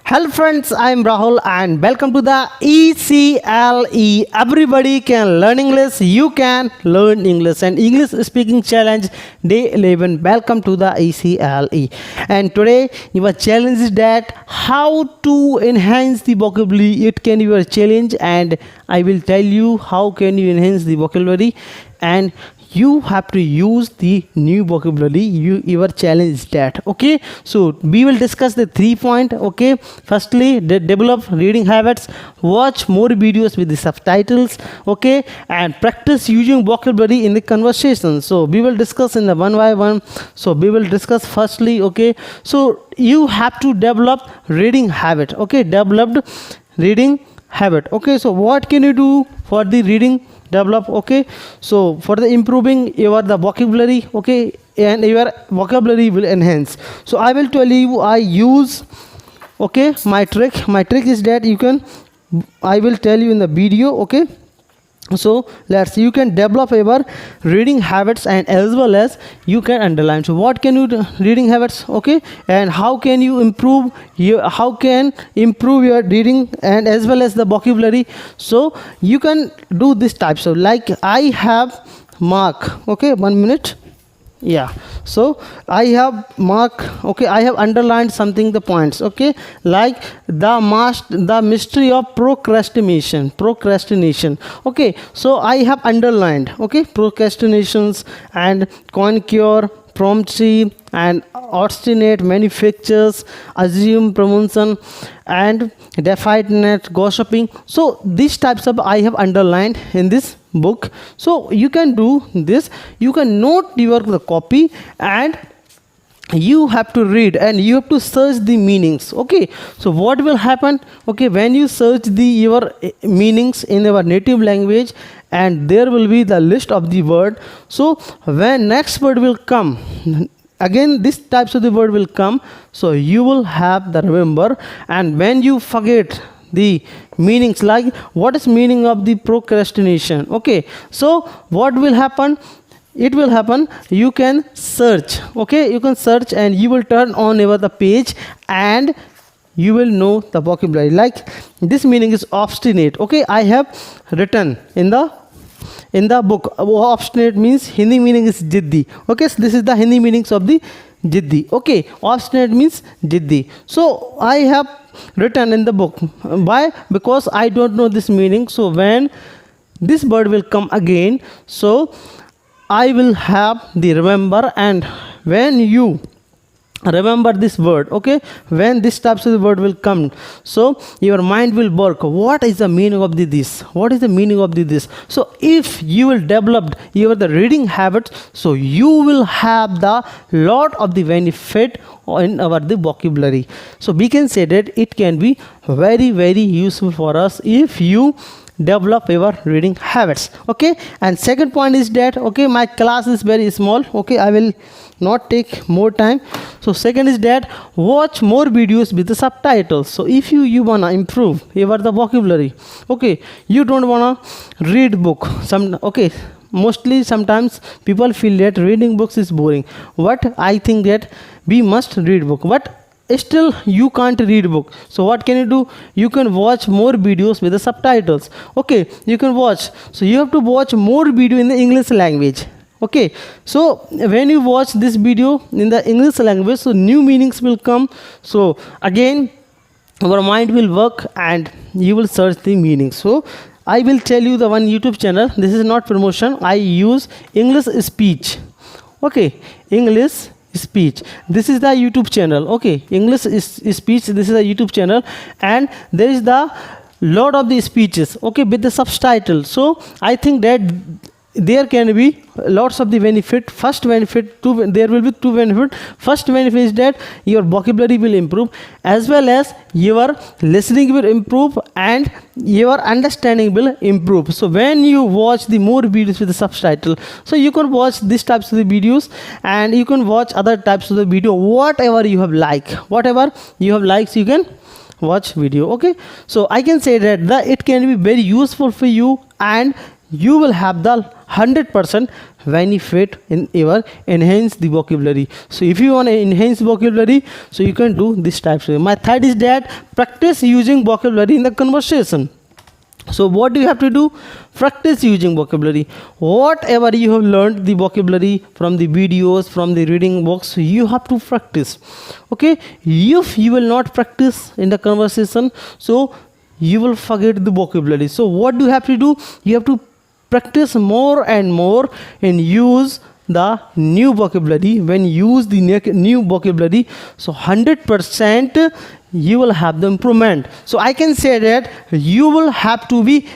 Hello friends, I am Rahul and welcome to the ECLE. Everybody can learn English. You can learn English and English speaking challenge day 11. Welcome to the ECLE. And today your challenge is that how to enhance the vocabulary. It can be your challenge and I will tell you how can you enhance the vocabulary, and you have to use the new vocabulary. Your challenge is that. Okay, so we will discuss the 3 point. Okay, firstly, develop reading habits, watch more videos with the subtitles, okay, and practice using vocabulary in the conversation. So we will discuss in the one by one. So we will discuss firstly, okay, so you have to develop reading habit. Okay, developed reading habit. Okay, so what can you do for the reading develop? Okay, so for the improving your the vocabulary, okay, and your vocabulary will enhance. So I will tell you, I use, okay, my trick is that you can, I will tell you in the video. Okay, so you can develop your reading habits and as well as you can underline. So what can you do reading habits, okay, and how can you improve your reading and as well as the vocabulary. So you can do this type. So like I have mark, okay, 1 minute. Yeah, so I have mark, okay, I have underlined something, the points, okay, like the mystery of procrastination, okay, so I have underlined, okay, procrastinations and conquer, promptly and obstinate manufactures, assume promotion and definite gossiping. So these types of I have underlined in this book. So you can do this, you can note your the copy and you have to read and you have to search the meanings. Okay, so what will happen, okay, when you search the your meanings in your native language and there will be the list of the word. So when next word will come, again this types of the word will come, so you will have the remember. And when you forget the meanings, like what is meaning of the procrastination, okay, so what will happen, it will happen, you can search, okay, you can search and you will turn on over the page and you will know the vocabulary. Like this meaning is obstinate, okay, I have written in the book. Obstinate means Hindi meaning is jiddi, okay, so this is the Hindi meanings of the jiddi, okay, obstinate means jiddi. So I have written in the book. Why? Because I don't know this meaning. So when this word will come again, so I will have the remember. And when you remember this word, okay, when this types of the word will come, so your mind will work, what is the meaning of this, what is the meaning of this. So if you will develop your the reading habits, so you will have the lot of the benefit in our the vocabulary. So we can say that it can be very very useful for us if you develop your reading habits. Okay, and second point is that, okay, my class is very small, okay, I will not take more time. So second is that watch more videos with the subtitles. So if you wanna improve your the vocabulary, okay, you don't wanna read book okay, mostly sometimes people feel that reading books is boring, but I think that we must read book, but still you can't read book. So what can you do, you can watch more videos with the subtitles, okay, you can watch. So you have to watch more video in the English language, okay. So when you watch this video in the English language, so new meanings will come. So again our mind will work and you will search the meaning. So I will tell you the one YouTube channel, this is not promotion, I use English speech, okay, English speech, this is the YouTube channel, okay, English is speech, this is a YouTube channel, and there is the lot of the speeches, okay, with the subtitles. So I think that there can be lots of the benefit. First benefit, there will be two benefit. First benefit is that your vocabulary will improve as well as your listening will improve and your understanding will improve. So when you watch the more videos with the subtitle, so you can watch these types of the videos and you can watch other types of the video, whatever you have likes, you can watch video, okay. So I can say that it can be very useful for you and you will have the 100% benefit in your enhance the vocabulary. So if you want to enhance vocabulary, so you can do this types of. My third is that practice using vocabulary in the conversation. So what do you have to do? Practice using vocabulary. Whatever you have learned the vocabulary from the videos, from the reading books, you have to practice. Okay, if you will not practice in the conversation, so you will forget the vocabulary. So what do you have to do? You have to practice more and more and use the new vocabulary. When you use the new vocabulary, so 100% you will have the improvement. So I can say that you will have to be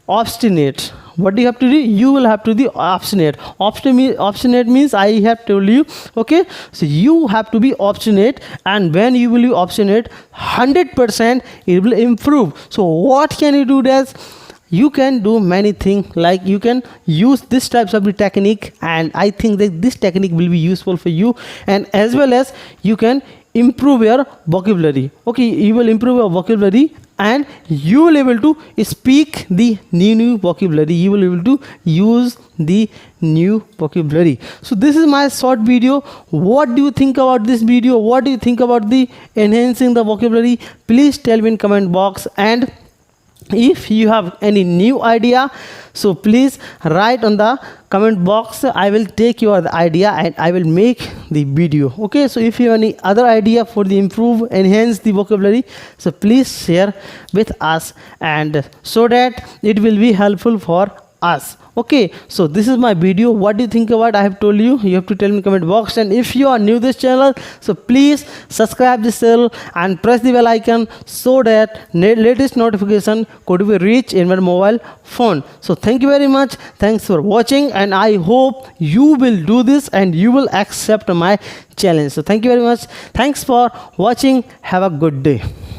obstinate. What do you have to do? You will have to be obstinate. Obstinate means I have told you. Okay, so you have to be obstinate, and when you will be obstinate, 100% it will improve. So what can you do? That you can do many things, like you can use this types of the technique, and I think that this technique will be useful for you, and as well as you can improve your vocabulary. Okay, you will improve your vocabulary, and you will able to speak the new vocabulary. You will able to use the new vocabulary. So this is my short video. What do you think about this video? What do you think about the enhancing the vocabulary? Please tell me in comment box, and if you have any new idea, so please write on the comment box. I will take your idea and I will make the video. Okay, so if you have any other idea for the improve, enhance the vocabulary, so please share with us, and so that it will be helpful for us. Okay, so this is my video. What do you think about I have told you? You have to tell me in comment box. And if you are new to this channel, so please subscribe this channel and press the bell icon, so that latest notification could be reach in my mobile phone. So thank you very much. Thanks for watching, and I hope you will do this and you will accept my challenge. So thank you very much. Thanks for watching. Have a good day.